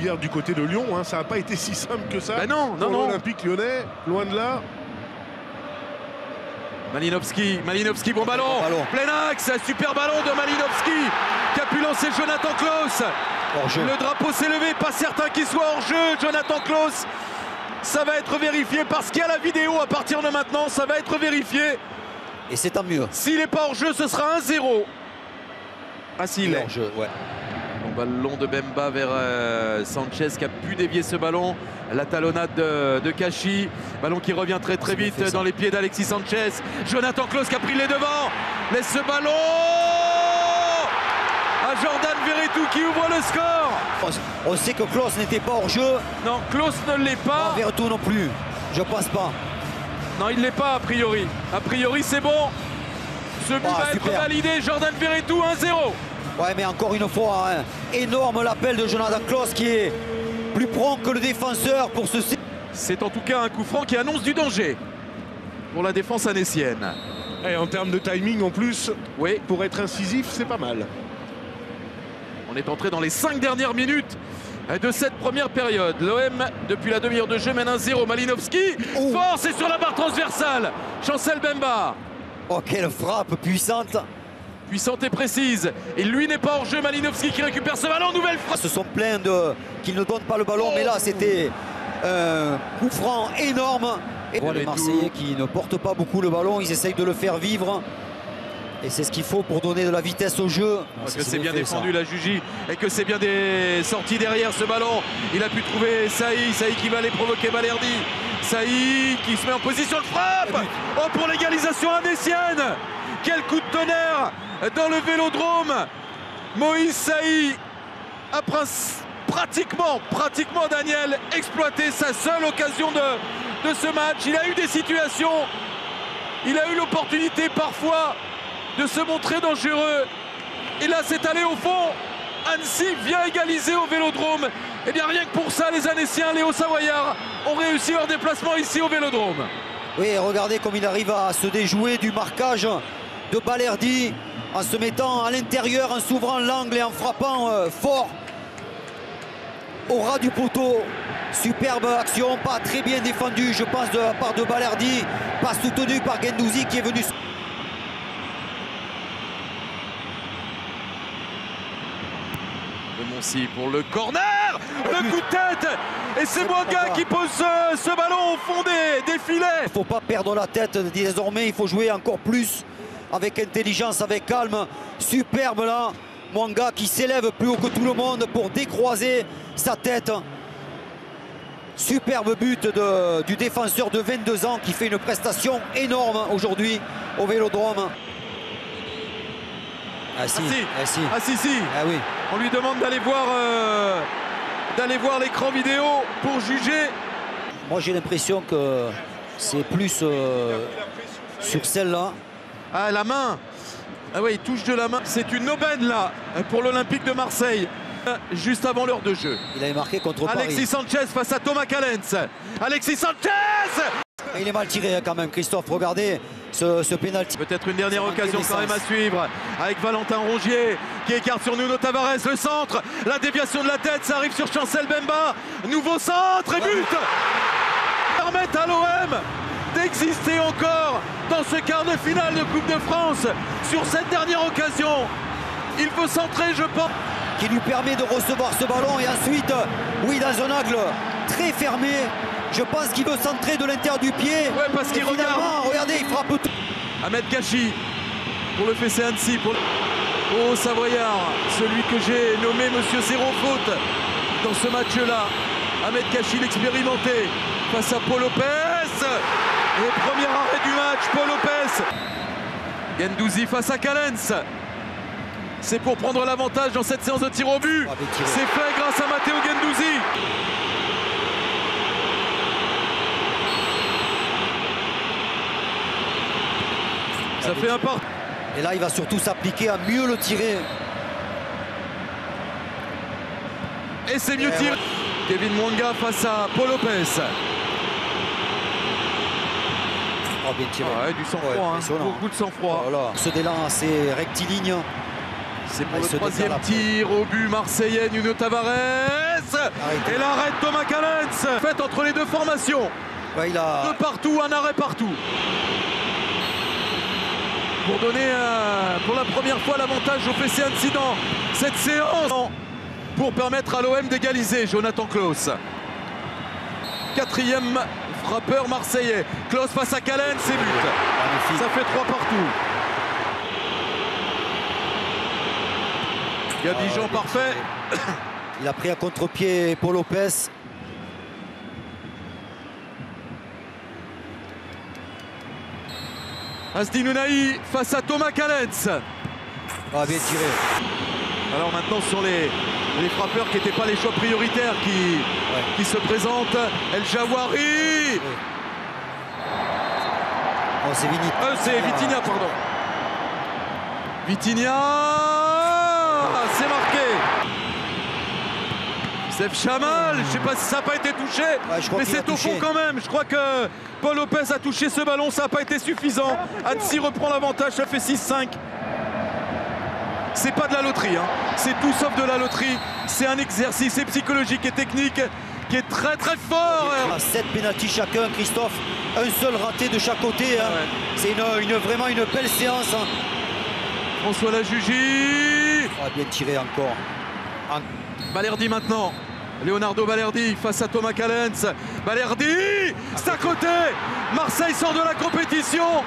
hier du côté de Lyon, hein. Ça n'a pas été si simple que ça. Ben non, non, non. L'Olympique lyonnais, loin de là. Malinowski, bon ballon. Plein axe, super ballon de Malinowski qui a pu lancer Jonathan Klaus. Le drapeau s'est levé, pas certain qu'il soit hors jeu. Jonathan Klaus, ça va être vérifié parce qu'il y a la vidéo à partir de maintenant, ça va être vérifié. Et c'est tant mieux. S'il n'est pas hors jeu, ce sera 1-0. Ah, s'il est hors jeu, ouais. Bon ballon de Bemba vers Sanchez qui a pu dévier ce ballon. La talonnade de Kachi. Ballon qui revient très vite dans les pieds d'Alexis Sanchez. Jonathan Klaus qui a pris les devants. Laisse ce ballon à Jordan Verretou qui ouvre le score. On sait que Klaus n'était pas hors jeu. Non, Klaus ne l'est pas. Verretou non plus. Je pense pas. Non, il ne l'est pas a priori. A priori, c'est bon. Ce but va être validé. Jordan Verretou 1-0. Ouais, mais encore une fois, hein, énorme l'appel de Jonathan Klaus qui est plus prompt que le défenseur pour ce... C'est en tout cas un coup franc qui annonce du danger pour la défense annécienne. Et en termes de timing en plus, oui, pour être incisif, c'est pas mal. On est entré dans les 5 dernières minutes de cette première période. L'OM, depuis la demi-heure de jeu, mène 1-0. Malinowski, force et sur la barre transversale. Chancel Bemba. Oh, quelle frappe puissante. Puissante et précise. Et lui n'est pas hors jeu. Malinowski qui récupère ce ballon. Nouvelle frappe. Ils se sont plaints qu'ils ne donnent pas le ballon. Mais là, c'était un coup franc énorme. Et les Marseillais qui ne portent pas beaucoup le ballon, ils essayent de le faire vivre. Et c'est ce qu'il faut pour donner de la vitesse au jeu. Parce que c'est bien défendu la Jugy et que c'est bien des sorties derrière ce ballon. Il a pu trouver Saï qui va aller provoquer Balerdi. Saï qui se met en position de frappe. Oh, pour l'égalisation annécienne. Quel coup de tonnerre dans le Vélodrome. Moïse Saï a pratiquement Daniel exploité sa seule occasion de ce match. Il a eu des situations, il a eu l'opportunité parfois de se montrer dangereux. Et là, c'est allé au fond. Annecy vient égaliser au Vélodrome. Et bien rien que pour ça, les Annéciens, les Hauts-Savoyards ont réussi leur déplacement ici au Vélodrome. Oui, regardez comme il arrive à se déjouer du marquage de Balerdi en se mettant à l'intérieur, en s'ouvrant l'angle et en frappant fort au ras du poteau. Superbe action, pas très bien défendue, je pense, de la part de Balerdi, pas soutenu par Guendouzi qui est venu. De Moncy pour le corner, le coup de tête, et c'est Mwanga qui pose ce ballon au fond des filets. Il ne faut pas perdre la tête désormais, il faut jouer encore plus avec intelligence, avec calme. Superbe là, Mwanga qui s'élève plus haut que tout le monde pour décroiser sa tête. Superbe but du défenseur de 22 ans qui fait une prestation énorme aujourd'hui au Vélodrome. Ah si. Ah oui. On lui demande d'aller voir l'écran vidéo pour juger. Moi j'ai l'impression que c'est plus sur celle-là. Ah, la main. Ah oui, il touche de la main. C'est une aubaine là pour l'Olympique de Marseille. Juste avant l'heure de jeu. Il avait marqué contre Alexis Sanchez face à Thomas Callens. Alexis Sanchez. Il est mal tiré quand même, Christophe. Regardez ce pénalty. Peut-être une dernière occasion quand même à suivre avec Valentin Rongier qui écarte sur Nuno Tavares. Le centre, la déviation de la tête, ça arrive sur Chancel Bemba. Nouveau centre et but. Permettent à l'OM d'exister encore dans ce quart de finale de Coupe de France. Sur cette dernière occasion, il faut centrer, je pense. Qui lui permet de recevoir ce ballon et ensuite, oui, dans un angle très fermé. Je pense qu'il veut centrer de l'intérieur du pied. Ouais, parce qu'il regarde. Regardez, il frappe tout. Ahmed Kachi pour le FC Annecy, pour le Savoyard, celui que j'ai nommé Monsieur Zéro Faute dans ce match-là. Ahmed Kachi, l'expérimenté, face à Paul Lopez. Et premier arrêt du match, Paul Lopez. Guendouzi face à Callens. C'est pour prendre l'avantage dans cette séance de tir au but. C'est fait grâce à Matteo Guendouzi. Ça fait un part. Et là, il va surtout s'appliquer à mieux le tirer. Et c'est mieux tiré. Kevin Mwanga face à Paul Lopez. Oh, bien tiré. Ouais, du sang-froid, beaucoup de sang-froid. Voilà. Ce d'élan assez rectiligne. C'est pour le troisième tir au but marseillais, Nuno Tavares. Et l'arrêt de Thomas Callens. Fait entre les deux formations. Ouais, il a... De partout, un arrêt partout. Pour donner pour la première fois l'avantage au FC Annecy dans cette séance. Pour permettre à l'OM d'égaliser. Jonathan Klaus. 4e frappeur marseillais. Klaus face à Callens, c'est but. Ça fait 3 partout. Gabi Jean parfait. Il a pris à contre-pied Paul Lopez. Asdin Ounahi face à Thomas Callens. Ah, bien tiré. Alors maintenant ce sont les frappeurs qui n'étaient pas les choix prioritaires qui se présentent. El Jawari. Oui. Oh, c'est c'est Vitinha, pardon. Vitinha, c'est marqué. Steph Chamal, je ne sais pas si ça n'a pas été touché, mais c'est au fond quand même. Je crois que Paul Lopez a touché ce ballon, ça n'a pas été suffisant. Annecy reprend l'avantage, ça fait 6-5. C'est pas de la loterie, hein. C'est tout sauf de la loterie. C'est un exercice psychologique et technique qui est très très fort. 7 pénaltys chacun, Christophe. Un seul raté de chaque côté. Hein. Ouais. C'est vraiment une belle séance. Hein. François Lajugie. Ah, bien tiré encore. Balerdi maintenant. Leonardo Balerdi face à Thomas Callens. Balerdi, c'est à côté. Marseille sort de la compétition.